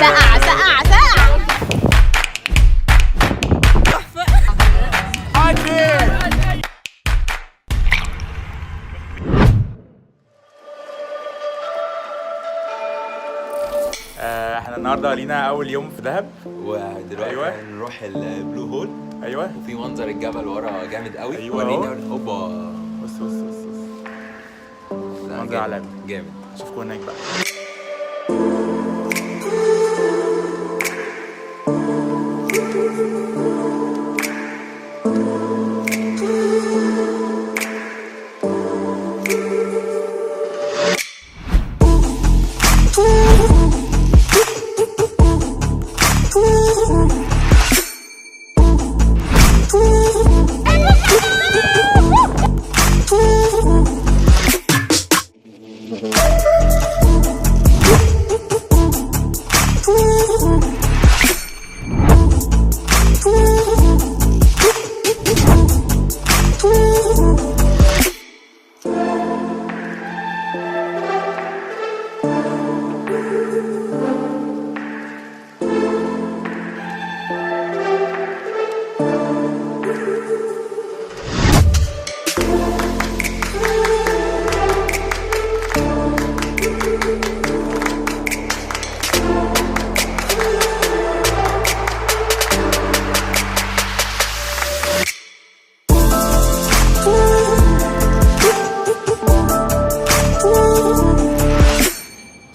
سقع سقع سقع. احنا النهارده لينا اول يوم في دهب، ودلوقتي هنروح البلو هول. ايوه، وفي منظر الجبل ورا جامد قوي. ايوه ورينا هوبا. بص منظر عالمي جامد. اشوفكم هناك بقى.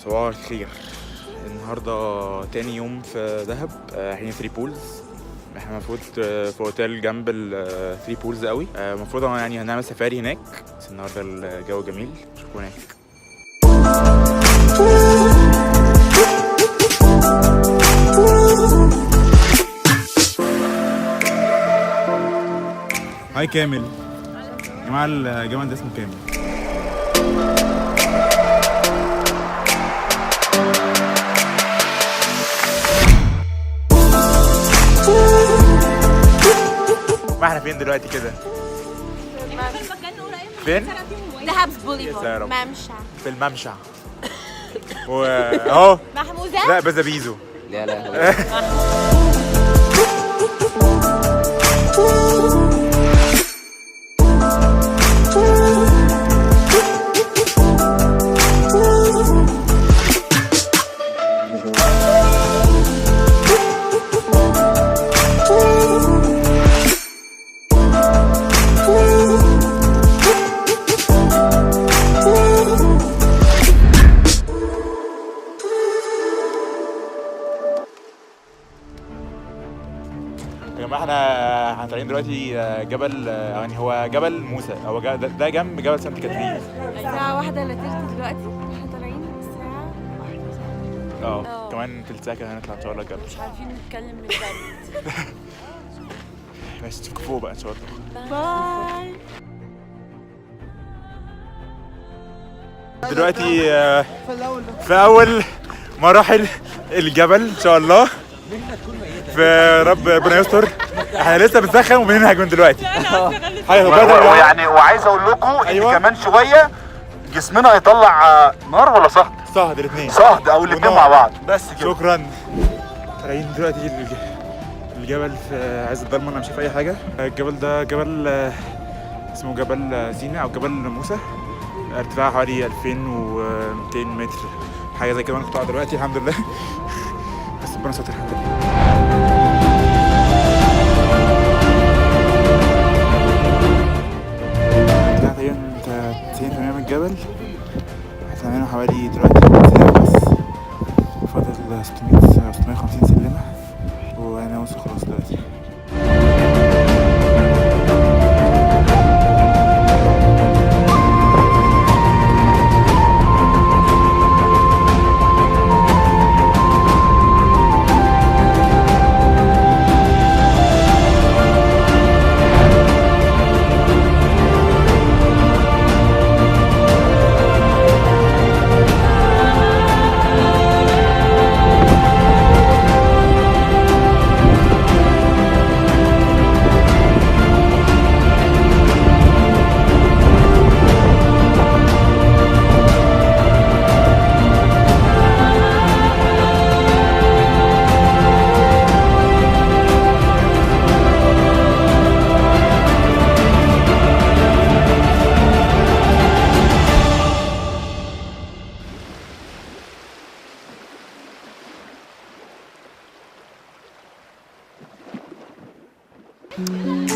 صباح الخير. النهارده تاني يوم في دهب. احنا 3 بولز. احنا المفروض في اوتيل جنب ال 3 بولز قوي. المفروض يعني هنعمل سفاري هناك، بس النهارده الجو جميل. نشوفكم هناك. هاي كامل يا جماعه، الجمل ده اسمه كامل. ما احنا فين دلوقتي كده؟ فين؟ دهب بوليفارد ممشى. في الممشى. واهو محموزة؟ لا بزابيزو. لا يا جماعه احنا طالعين دلوقتي جبل، يعني هو جبل موسى، هو ده جنب جبل سانت كاترين. الساعة 1:03 دلوقتي. احنا طالعين الساعة 1. كمان تلت ساعة كده هنطلع ان شاء الله الجبل. مش عارفين نتكلم من البرد. ماشي، نشوفكم فوق بقى ان شاء الله. باي. دلوقتي في اول مراحل الجبل ان شاء الله. في ربنا يستر. احنا لسه بنسخن وبننهج من دلوقتي. يعني وعايز اقول لكم ان كمان شويه جسمنا هيطلع نار ولا صهد؟ صهد الاثنين. صهد او الاثنين مع بعض بس كده. شكرا. طالعين دلوقتي الجبل في عز الضلمه، انا مش شايف اي حاجه. الجبل ده جبل اسمه جبل سيناء او جبل موسى. ارتفاعه حوالي 2200 متر حاجه زي كده. انا كنت دلوقتي الحمد لله. بس ربنا ستر الحمد لله. طلعنا تقريبا 90% من الجبل. هتعملنا حوالي دلوقتي بس فاضل 650 سلمة وانا وصل خلاص دلوقتي.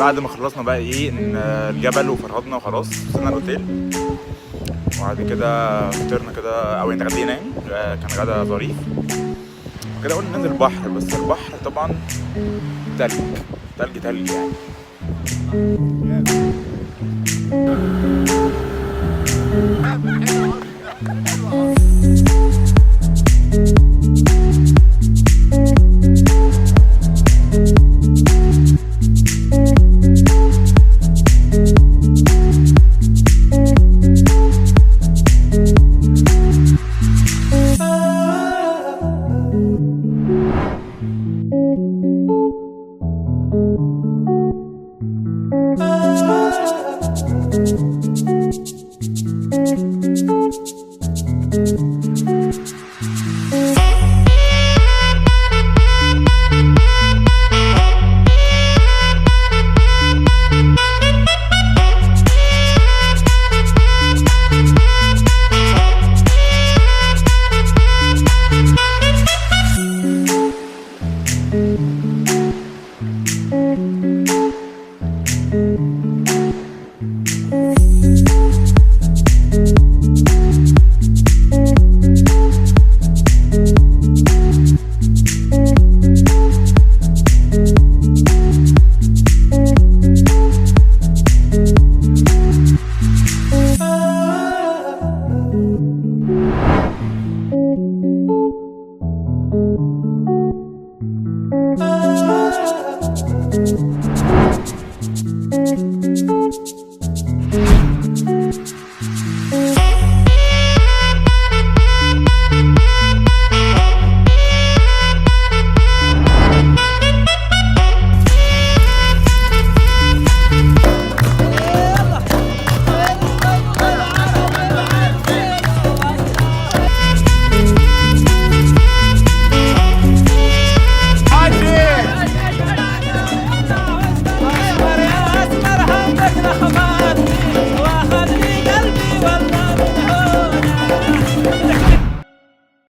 بعد ما خلصنا بقى ايه الجبل وفرهدنا وخلاص وصلنا الاوتيل، وبعد كده فطرنا كده او اتغدينا يعني، كان غدا ظريف كده. قلنا ننزل البحر، بس البحر طبعا تلج تلج تلج يعني.